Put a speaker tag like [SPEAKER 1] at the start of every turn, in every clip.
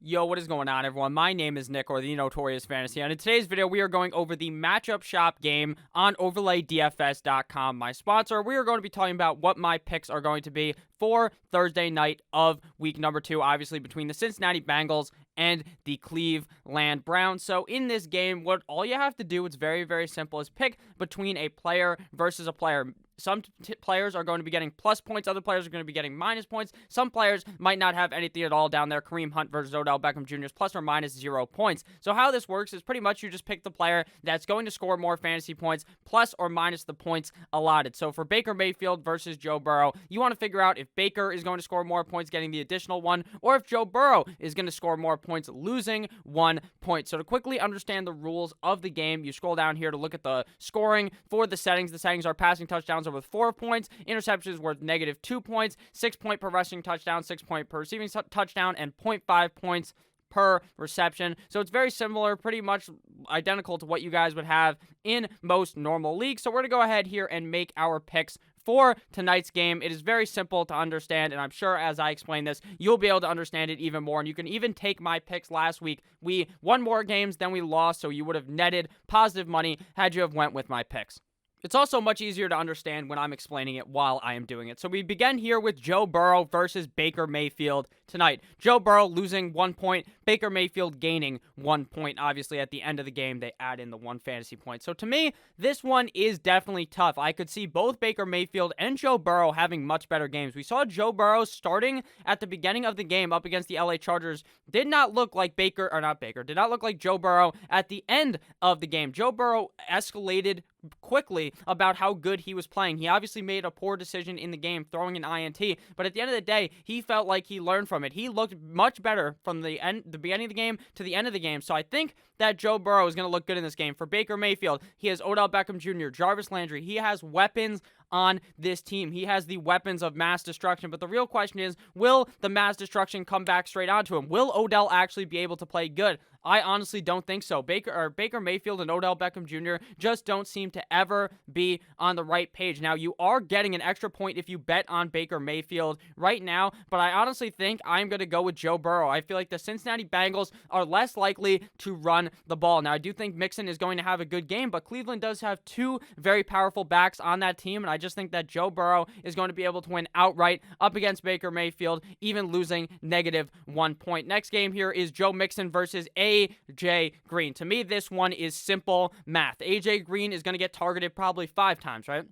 [SPEAKER 1] Yo, what is going on, everyone? My name is Nick, or the Notorious Fantasy, and in today's video, we are going over the matchup shop game on OverlayDFS.com, my sponsor. We are going to be talking about what my picks are going to be for Thursday night of week number 2, obviously between the Cincinnati Bengals and the Cleveland Browns. So in this game, what all you have to do, it's very, very simple, is pick between a player versus a player. Some players are going to be getting plus points. Other players are going to be getting minus points. Some players might not have anything at all down there. Kareem Hunt versus Odell Beckham Jr. is plus or minus 0 points. So how this works is pretty much you just pick the player that's going to score more fantasy points plus or minus the points allotted. So for Baker Mayfield versus Joe Burrow, you want to figure out if Baker is going to score more points getting the additional 1, or if Joe Burrow is going to score more points losing 1 point. So to quickly understand the rules of the game, you scroll down here to look at the scoring for the settings. The settings are passing touchdowns are with 4 points, interceptions worth -2 points, 6 point per rushing touchdown, 6 point per receiving touchdown, and 0.5 points per reception. So it's very similar, pretty much identical to what you guys would have in most normal leagues. So we're going to go ahead here and make our picks for tonight's game. It is very simple to understand, and I'm sure as I explain this, you'll be able to understand it even more. And you can even take my picks last week. We won more games than we lost, so you would have netted positive money had you have went with my picks. It's also much easier to understand when I'm explaining it while I am doing it. So we begin here with Joe Burrow versus Baker Mayfield tonight. Joe Burrow losing 1 point, Baker Mayfield gaining 1 point. Obviously, at the end of the game, they add in the 1 fantasy point. So to me, this one is definitely tough. I could see both Baker Mayfield and Joe Burrow having much better games. We saw Joe Burrow starting at the beginning of the game up against the LA Chargers. Did not look like did not look like Joe Burrow at the end of the game. Joe Burrow escalated quickly about how good he was playing. He obviously made a poor decision in the game, throwing an INT, but at the end of the day, he felt like he learned from it. He looked much better from the beginning of the game to the end of the game. So I think that Joe Burrow is going to look good in this game. For Baker Mayfield, he has Odell Beckham Jr., Jarvis Landry. He has weapons on this team. He has the weapons of mass destruction, but the real question is, will the mass destruction come back straight onto him? Will Odell actually be able to play good? I honestly don't think so. Baker Mayfield and Odell Beckham Jr. just don't seem to ever be on the right page. Now, you are getting an extra point if you bet on Baker Mayfield right now, but I honestly think I'm going to go with Joe Burrow. I feel like the Cincinnati Bengals are less likely to run the ball. Now, I do think Mixon is going to have a good game, but Cleveland does have 2 very powerful backs on that team, and I just think that Joe Burrow is going to be able to win outright up against Baker Mayfield, even losing -1 point. Next game here is Joe Mixon versus AJ Green. To me, this one is simple math. AJ Green is going to get targeted probably 5 times, right?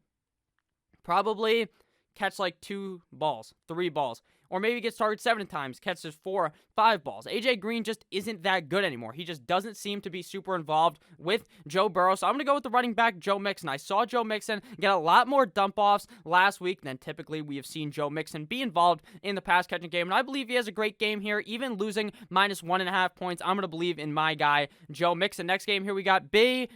[SPEAKER 1] Probably catch like 2 balls, 3 balls. Or maybe gets targeted 7 times, catches 4, 5 balls. AJ Green just isn't that good anymore. He just doesn't seem to be super involved with Joe Burrow. So I'm going to go with the running back, Joe Mixon. I saw Joe Mixon get a lot more dump-offs last week than typically we have seen Joe Mixon be involved in the pass-catching game. And I believe he has a great game here, even losing -1.5 points. I'm going to believe in my guy, Joe Mixon. Next game here, we got Big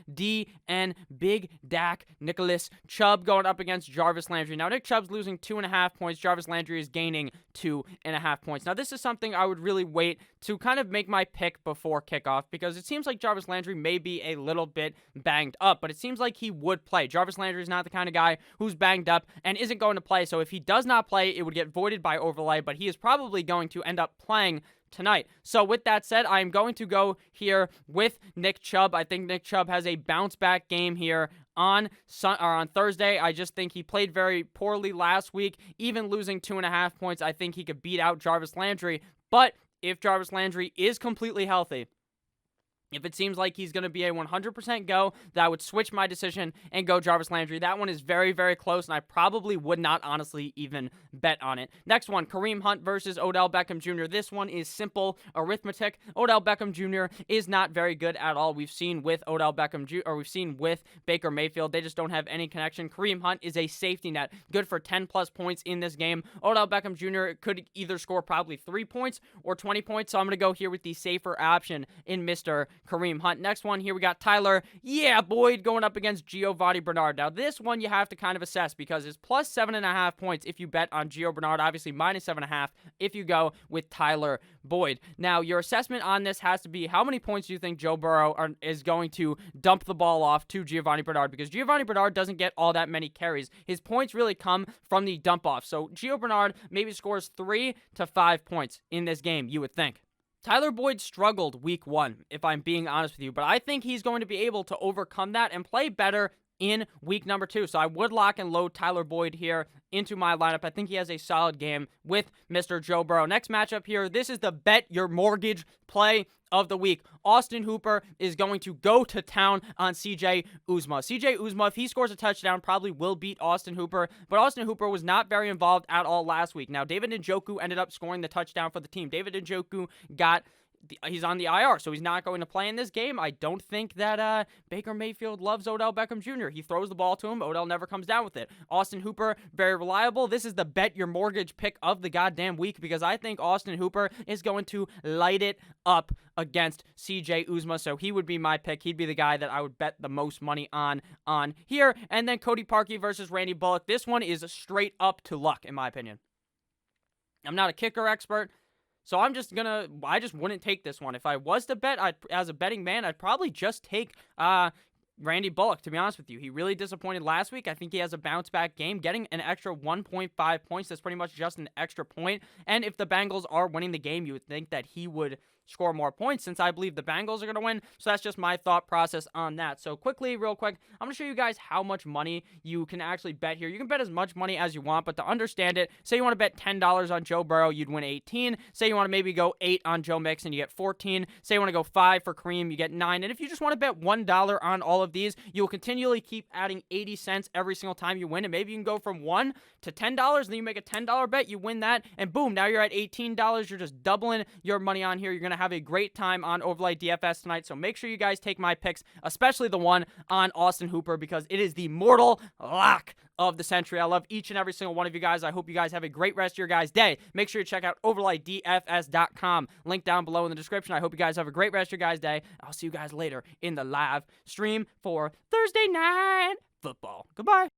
[SPEAKER 1] Dak Nicholas Chubb going up against Jarvis Landry. Now, Nick Chubb's losing 2.5 points. Jarvis Landry is gaining 2.5 points. Now, this is something I would really wait to kind of make my pick before kickoff, because it seems like Jarvis Landry may be a little bit banged up, but it seems like he would play. Jarvis Landry is not the kind of guy who's banged up and isn't going to play, so if he does not play, it would get voided by overlay, but he is probably going to end up playing tonight. So with that said, I'm going to go here with Nick Chubb. I think Nick Chubb has a bounce back game here on Thursday. I just think he played very poorly last week, even losing 2.5 points. I think he could beat out Jarvis Landry, but if Jarvis Landry is completely healthy, if it seems like he's going to be a 100% go, that would switch my decision and go Jarvis Landry. That one is very, very close, and I probably would not honestly even bet on it. Next one, Kareem Hunt versus Odell Beckham Jr. This one is simple arithmetic. Odell Beckham Jr. is not very good at all. We've seen with we've seen with Baker Mayfield, they just don't have any connection. Kareem Hunt is a safety net, good for 10+ points in this game. Odell Beckham Jr. could either score probably 3 points or 20 points, so I'm going to go here with the safer option in Mr. Kareem Hunt. Next one here, we got Tyler Boyd going up against Giovanni Bernard. Now, this one you have to kind of assess because it's plus 7.5 points if you bet on Gio Bernard, obviously -7.5 if you go with Tyler Boyd. Now, your assessment on this has to be how many points do you think Joe Burrow is going to dump the ball off to Giovanni Bernard, because Giovanni Bernard doesn't get all that many carries. His points really come from the dump off. So Gio Bernard maybe scores 3 to 5 points in this game, you would think. Tyler Boyd struggled week 1, if I'm being honest with you, but I think he's going to be able to overcome that and play better in week number 2. So I would lock and load Tyler Boyd here into my lineup. I think he has a solid game with Mr. Joe Burrow. Next matchup here, this is the bet your mortgage play of the week. Austin Hooper is going to go to town on CJ Uzomah. CJ Uzomah, if he scores a touchdown, probably will beat Austin Hooper, but Austin Hooper was not very involved at all last week. Now, David Njoku ended up scoring the touchdown for the team. David Njoku he's on the IR, so he's not going to play in this game. I don't think that Baker Mayfield loves Odell Beckham Jr. He throws the ball to him. Odell never comes down with it. Austin Hooper, very reliable. This is the bet your mortgage pick of the goddamn week because I think Austin Hooper is going to light it up against CJ Uzomah, so he would be my pick. He'd be the guy that I would bet the most money on here. And then Cody Parkey versus Randy Bullock. This one is straight up to luck, in my opinion. I'm not a kicker expert, so I just wouldn't take this one. If I was to bet, as a betting man, I'd probably just take Randy Bullock, to be honest with you. He really disappointed last week. I think he has a bounce-back game. Getting an extra 1.5 points, that's pretty much just an extra point. And if the Bengals are winning the game, you would think that he would score more points since I believe the Bengals are going to win. So that's just my thought process on that. So real quick, I'm going to show you guys how much money you can actually bet here. You can bet as much money as you want, but to understand it, say you want to bet $10 on Joe Burrow, you'd win 18. Say you want to maybe go 8 on Joe Mixon, you get 14. Say you want to go 5 for Kareem, you get 9. And if you just want to bet $1 on all of these, you will continually keep adding 80 cents every single time you win. And maybe you can go from $1 to $10, and then you make a $10 bet, you win that, and boom, now you're at $18. You're just doubling your money on here. You're going to have a great time on OverlayDFS tonight, so make sure you guys take my picks, especially the one on Austin Hooper, because it is the mortal lock of the century. I love each and every single one of you guys. I hope you guys have a great rest of your guys' day. Make sure you check out OverlayDFS.com. Link down below in the description. I hope you guys have a great rest of your guys' day. I'll see you guys later in the live stream for Thursday Night Football. Goodbye.